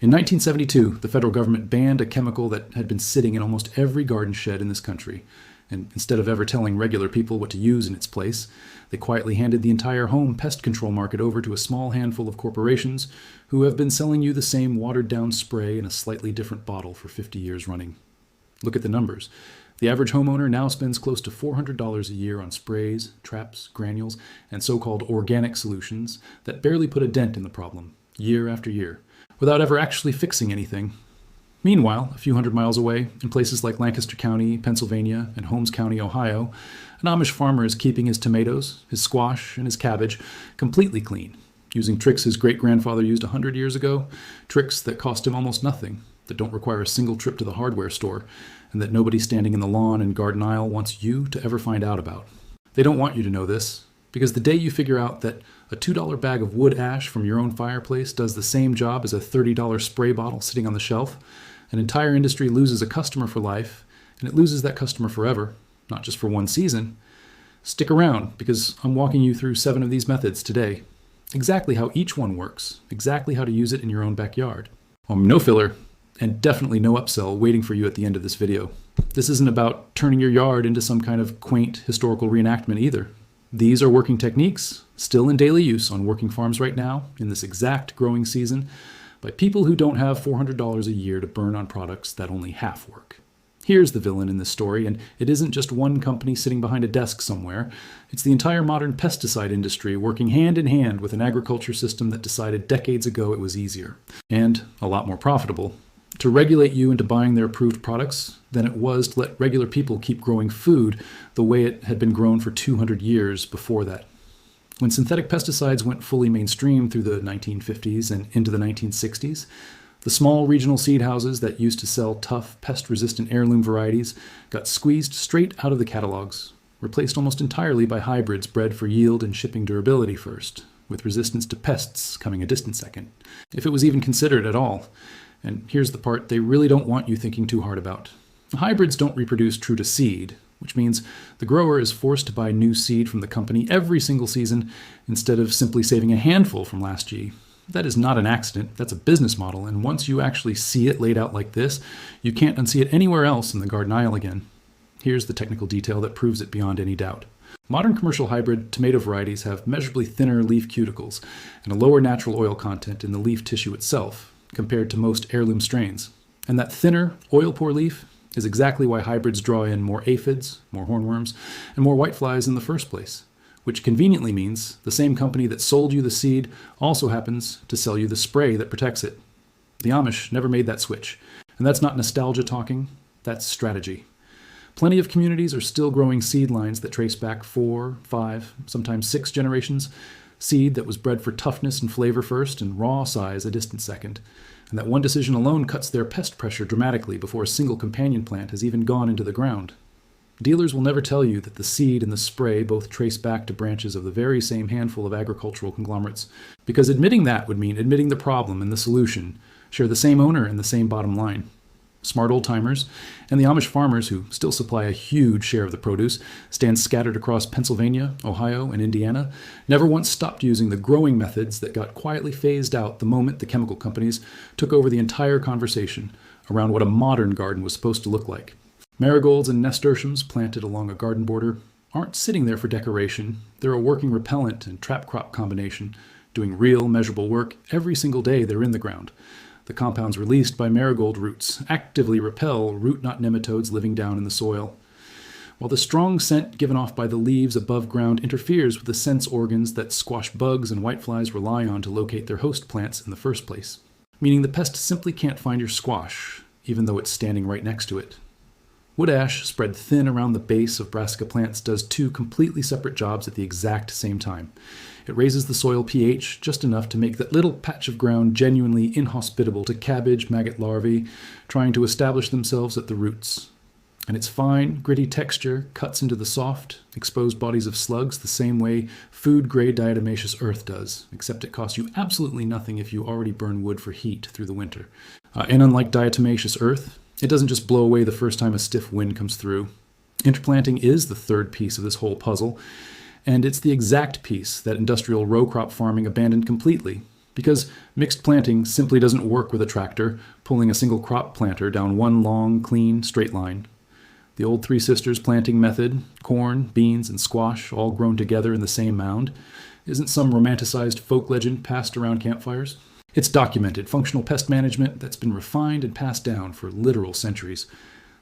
In 1972, the federal government banned a chemical that had been sitting in almost every garden shed in this country. And instead of ever telling regular people what to use in its place, they quietly handed the entire home pest control market over to a small handful of corporations who have been selling you the same watered-down spray in a slightly different bottle for 50 years running. Look at the numbers. The average homeowner now spends close to $400 a year on sprays, traps, granules, and so-called organic solutions that barely put a dent in the problem, year after year, without ever actually fixing anything. Meanwhile, a few hundred miles away, in places like Lancaster County, Pennsylvania, and Holmes County, Ohio, an Amish farmer is keeping his tomatoes, his squash, and his cabbage completely clean, using tricks his great-grandfather used 100 years ago, tricks that cost him almost nothing, that don't require a single trip to the hardware store, and that nobody standing in the lawn and garden aisle wants you to ever find out about. They don't want you to know this, because the day you figure out that a $2 bag of wood ash from your own fireplace does the same job as a $30 spray bottle sitting on the shelf, an entire industry loses a customer for life, and it loses that customer forever, not just for one season. Stick around, because I'm walking you through 7 of these methods today. Exactly how each one works, exactly how to use it in your own backyard. No filler, and definitely no upsell waiting for you at the end of this video. This isn't about turning your yard into some kind of quaint historical reenactment either. These are working techniques, still in daily use on working farms right now, in this exact growing season, by people who don't have $400 a year to burn on products that only half work. Here's the villain in this story, and it isn't just one company sitting behind a desk somewhere. It's the entire modern pesticide industry working hand in hand with an agriculture system that decided decades ago it was easier, and a lot more profitable, to regulate you into buying their approved products than it was to let regular people keep growing food the way it had been grown for 200 years before that. When synthetic pesticides went fully mainstream through the 1950s and into the 1960s, the small regional seed houses that used to sell tough, pest-resistant heirloom varieties got squeezed straight out of the catalogs, replaced almost entirely by hybrids bred for yield and shipping durability first, with resistance to pests coming a distant second, if it was even considered at all. And here's the part they really don't want you thinking too hard about. Hybrids don't reproduce true to seed, which means the grower is forced to buy new seed from the company every single season instead of simply saving a handful from last year. That is not an accident, that's a business model, and once you actually see it laid out like this, you can't unsee it anywhere else in the garden aisle again. Here's the technical detail that proves it beyond any doubt. Modern commercial hybrid tomato varieties have measurably thinner leaf cuticles and a lower natural oil content in the leaf tissue itself compared to most heirloom strains. And that thinner, oil-poor leaf is exactly why hybrids draw in more aphids, more hornworms, and more whiteflies in the first place, which conveniently means the same company that sold you the seed also happens to sell you the spray that protects it. The Amish never made that switch, and that's not nostalgia talking, that's strategy. Plenty of communities are still growing seed lines that trace back 4, 5, sometimes 6 generations, seed that was bred for toughness and flavor first and raw size a distant second, and that one decision alone cuts their pest pressure dramatically before a single companion plant has even gone into the ground. Dealers will never tell you that the seed and the spray both trace back to branches of the very same handful of agricultural conglomerates, because admitting that would mean admitting the problem and the solution share the same owner and the same bottom line. Smart old-timers and the Amish farmers, who still supply a huge share of the produce, stand scattered across Pennsylvania, Ohio, and Indiana, never once stopped using the growing methods that got quietly phased out the moment the chemical companies took over the entire conversation around what a modern garden was supposed to look like. Marigolds and nasturtiums planted along a garden border aren't sitting there for decoration. They're a working repellent and trap crop combination, doing real, measurable work every single day they're in the ground. The compounds released by marigold roots actively repel root-knot nematodes living down in the soil, while the strong scent given off by the leaves above ground interferes with the sense organs that squash bugs and whiteflies rely on to locate their host plants in the first place, meaning the pest simply can't find your squash, even though it's standing right next to it. Wood ash spread thin around the base of brassica plants does 2 completely separate jobs at the exact same time. It raises the soil pH just enough to make that little patch of ground genuinely inhospitable to cabbage maggot larvae trying to establish themselves at the roots. And its fine, gritty texture cuts into the soft, exposed bodies of slugs the same way food-grade diatomaceous earth does, except it costs you absolutely nothing if you already burn wood for heat through the winter. And unlike diatomaceous earth, it doesn't just blow away the first time a stiff wind comes through. Interplanting is the third piece of this whole puzzle, and it's the exact piece that industrial row crop farming abandoned completely, Because mixed planting simply doesn't work with a tractor pulling a single crop planter down one long, clean, straight line. The old Three Sisters planting method, corn, beans, and squash all grown together in the same mound, isn't some romanticized folk legend passed around campfires. It's documented functional pest management that's been refined and passed down for literal centuries.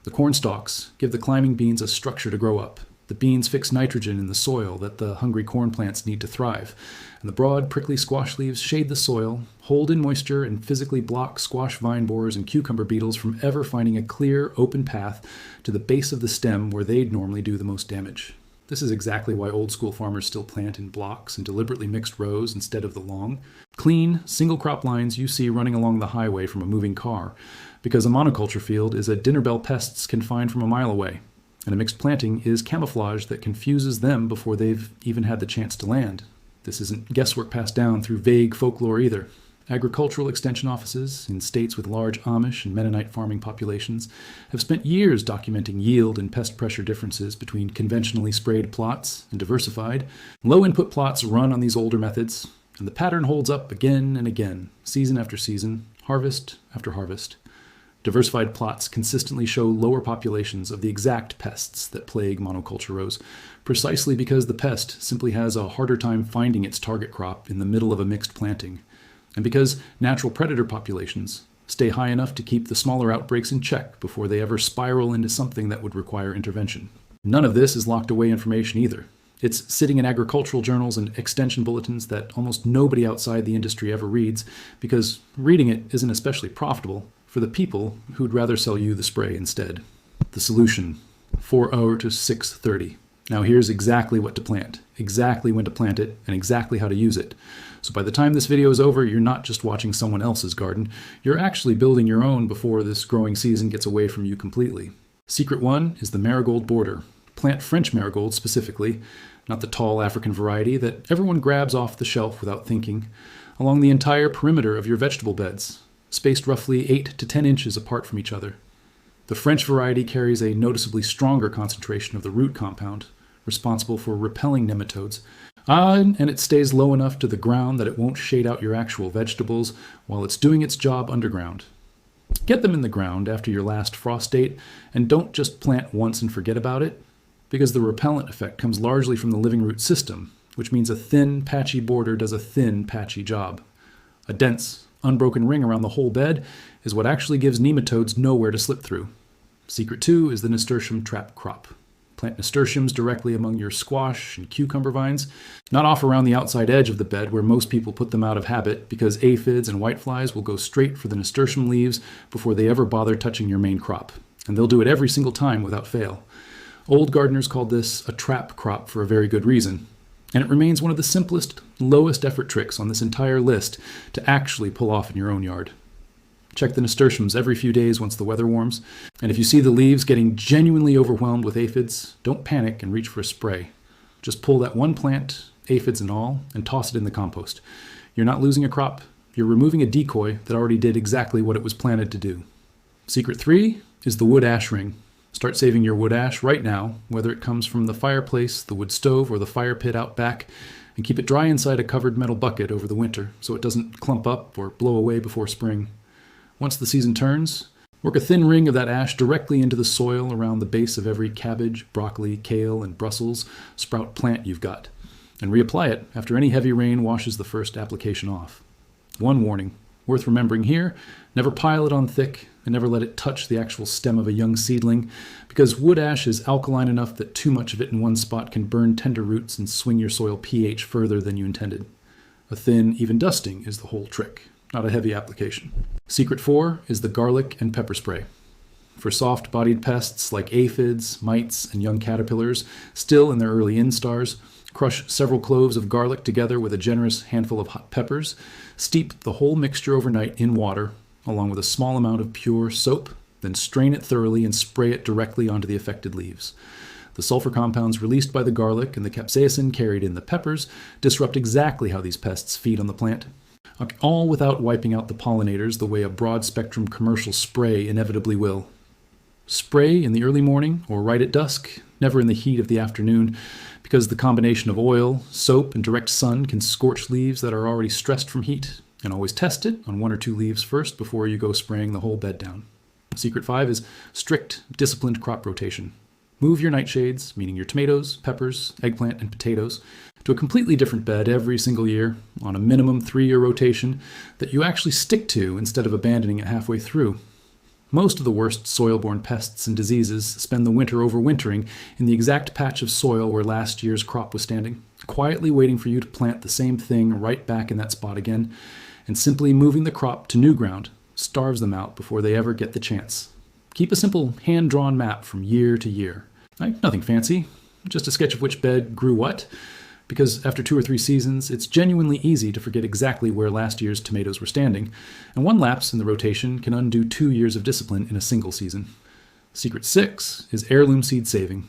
The corn stalks give the climbing beans a structure to grow up. The beans fix nitrogen in the soil that the hungry corn plants need to thrive. And the broad, prickly squash leaves shade the soil, hold in moisture, and physically block squash vine borers and cucumber beetles from ever finding a clear, open path to the base of the stem where they'd normally do the most damage. This is exactly why old-school farmers still plant in blocks and deliberately mixed rows instead of the long, clean, single-crop lines you see running along the highway from a moving car, because a monoculture field is a dinner bell pests can find from a mile away, and a mixed planting is camouflage that confuses them before they've even had the chance to land. This isn't guesswork passed down through vague folklore either. Agricultural extension offices in states with large Amish and Mennonite farming populations have spent years documenting yield and pest pressure differences between conventionally sprayed plots and diversified. Low-input plots run on these older methods, and the pattern holds up again and again, season after season, harvest after harvest. Diversified plots consistently show lower populations of the exact pests that plague monoculture rows, precisely because the pest simply has a harder time finding its target crop in the middle of a mixed planting, and because natural predator populations stay high enough to keep the smaller outbreaks in check before they ever spiral into something that would require intervention. None of this is locked away information either. It's sitting in agricultural journals and extension bulletins that almost nobody outside the industry ever reads, because reading it isn't especially profitable for the people who'd rather sell you the spray instead. The solution: 4:00 to 6:30. Now here's exactly what to plant, exactly when to plant it, and exactly how to use it. So by the time this video is over, you're not just watching someone else's garden, you're actually building your own before this growing season gets away from you completely. Secret 1 is the marigold border. Plant French marigold specifically, not the tall African variety that everyone grabs off the shelf without thinking, along the entire perimeter of your vegetable beds, spaced roughly 8 to 10 inches apart from each other. The French variety carries a noticeably stronger concentration of the root compound, responsible for repelling nematodes, and it stays low enough to the ground that it won't shade out your actual vegetables while it's doing its job underground. Get them in the ground after your last frost date, and don't just plant once and forget about it, because the repellent effect comes largely from the living root system, which means a thin, patchy border does a thin, patchy job. A dense, unbroken ring around the whole bed is what actually gives nematodes nowhere to slip through. Secret 2 is the nasturtium trap crop. Plant nasturtiums directly among your squash and cucumber vines, not off around the outside edge of the bed where most people put them out of habit, because aphids and whiteflies will go straight for the nasturtium leaves before they ever bother touching your main crop, and they'll do it every single time without fail. Old gardeners called this a trap crop for a very good reason, and it remains one of the simplest, lowest effort tricks on this entire list to actually pull off in your own yard. Check the nasturtiums every few days once the weather warms, and if you see the leaves getting genuinely overwhelmed with aphids, don't panic and reach for a spray. Just pull that one plant, aphids and all, and toss it in the compost. You're not losing a crop, you're removing a decoy that already did exactly what it was planted to do. Secret 3 is the wood ash ring. Start saving your wood ash right now, whether it comes from the fireplace, the wood stove, or the fire pit out back, and keep it dry inside a covered metal bucket over the winter so it doesn't clump up or blow away before spring. Once the season turns, work a thin ring of that ash directly into the soil around the base of every cabbage, broccoli, kale, and Brussels sprout plant you've got, and reapply it after any heavy rain washes the first application off. One warning, worth remembering here: never pile it on thick, and never let it touch the actual stem of a young seedling, because wood ash is alkaline enough that too much of it in one spot can burn tender roots and swing your soil pH further than you intended. A thin, even dusting is the whole trick, not a heavy application. Secret 4 is the garlic and pepper spray. For soft-bodied pests like aphids, mites, and young caterpillars, still in their early instars, crush several cloves of garlic together with a generous handful of hot peppers, steep the whole mixture overnight in water, along with a small amount of pure soap, then strain it thoroughly and spray it directly onto the affected leaves. The sulfur compounds released by the garlic and the capsaicin carried in the peppers disrupt exactly how these pests feed on the plant, all without wiping out the pollinators the way a broad-spectrum commercial spray inevitably will. Spray in the early morning or right at dusk, never in the heat of the afternoon, because the combination of oil, soap, and direct sun can scorch leaves that are already stressed from heat, And always test it on 1 or 2 leaves first before you go spraying the whole bed down. Secret 5 is strict, disciplined crop rotation. Move your nightshades, meaning your tomatoes, peppers, eggplant, and potatoes, to a completely different bed every single year on a minimum 3-year rotation that you actually stick to instead of abandoning it halfway through. Most of the worst soil-borne pests and diseases spend the winter overwintering in the exact patch of soil where last year's crop was standing, quietly waiting for you to plant the same thing right back in that spot again, and simply moving the crop to new ground starves them out before they ever get the chance. Keep a simple hand-drawn map from year to year. Nothing fancy, just a sketch of which bed grew what, because after 2 or 3 seasons, it's genuinely easy to forget exactly where last year's tomatoes were standing, and one lapse in the rotation can undo 2 years of discipline in a single season. Secret 6 is heirloom seed saving.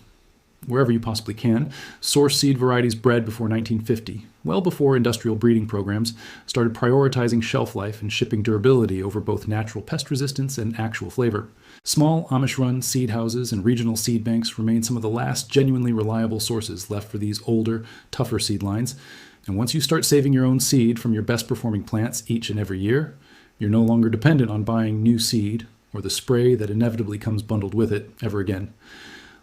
Wherever you possibly can, source seed varieties bred before 1950, well before industrial breeding programs started prioritizing shelf life and shipping durability over both natural pest resistance and actual flavor. Small Amish-run seed houses and regional seed banks remain some of the last genuinely reliable sources left for these older, tougher seed lines, and once you start saving your own seed from your best-performing plants each and every year, you're no longer dependent on buying new seed or the spray that inevitably comes bundled with it ever again.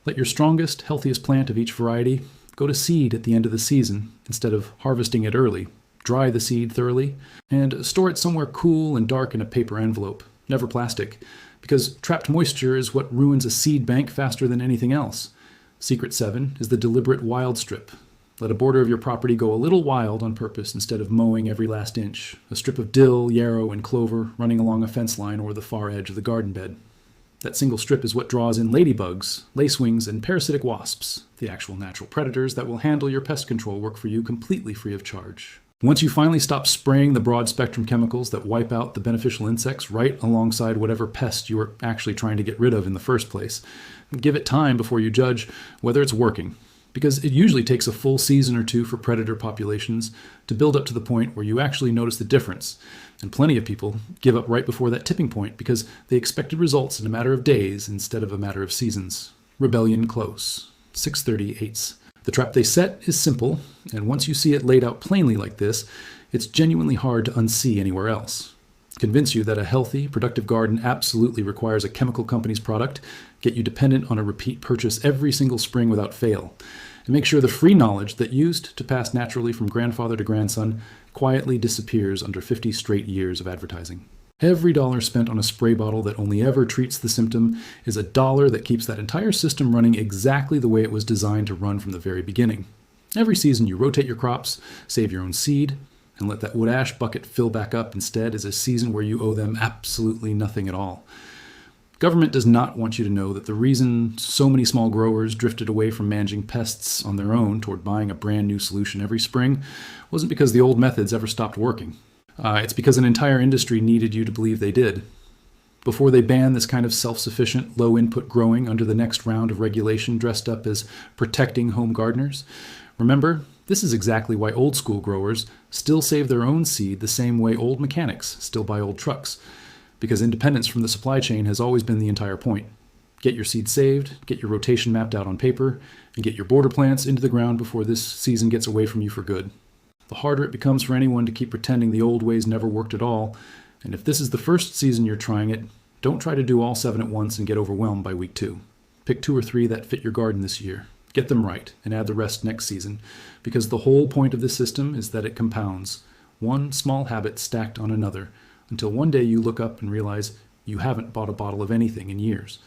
Let your strongest, healthiest plant of each variety go to seed at the end of the season instead of harvesting it early. Dry the seed thoroughly and store it somewhere cool and dark in a paper envelope, never plastic, because trapped moisture is what ruins a seed bank faster than anything else. Secret 7 is the deliberate wild strip. Let a border of your property go a little wild on purpose instead of mowing every last inch. A strip of dill, yarrow, and clover running along a fence line or the far edge of the garden bed. That single strip is what draws in ladybugs, lacewings, and parasitic wasps, the actual natural predators that will handle your pest control work for you completely free of charge. Once you finally stop spraying the broad-spectrum chemicals that wipe out the beneficial insects right alongside whatever pest you were actually trying to get rid of in the first place, give it time before you judge whether it's working, because it usually takes a full season or 2 for predator populations to build up to the point where you actually notice the difference. And plenty of people give up right before that tipping point because they expected results in a matter of days instead of a matter of seasons. Rebellion close. 638s. The trap they set is simple, and once you see it laid out plainly like this, it's genuinely hard to unsee anywhere else. Convince you that a healthy, productive garden absolutely requires a chemical company's product, get you dependent on a repeat purchase every single spring without fail, and make sure the free knowledge that used to pass naturally from grandfather to grandson quietly disappears under 50 straight years of advertising. Every dollar spent on a spray bottle that only ever treats the symptom is a dollar that keeps that entire system running exactly the way it was designed to run from the very beginning. Every season you rotate your crops, save your own seed, and let that wood ash bucket fill back up instead is a season where you owe them absolutely nothing at all. Government does not want you to know that the reason so many small growers drifted away from managing pests on their own toward buying a brand new solution every spring wasn't because the old methods ever stopped working. It's because an entire industry needed you to believe they did. Before they banned this kind of self-sufficient, low-input growing under the next round of regulation dressed up as protecting home gardeners, remember, this is exactly why old-school growers still save their own seed the same way old mechanics still buy old trucks, because independence from the supply chain has always been the entire point. Get your seed saved, get your rotation mapped out on paper, and get your border plants into the ground before this season gets away from you for good. The harder it becomes for anyone to keep pretending the old ways never worked at all, and if this is the first season you're trying it, don't try to do all 7 at once and get overwhelmed by week 2. Pick 2 or 3 that fit your garden this year. Get them right, and add the rest next season, because the whole point of this system is that it compounds, one small habit stacked on another, until one day you look up and realize you haven't bought a bottle of anything in years.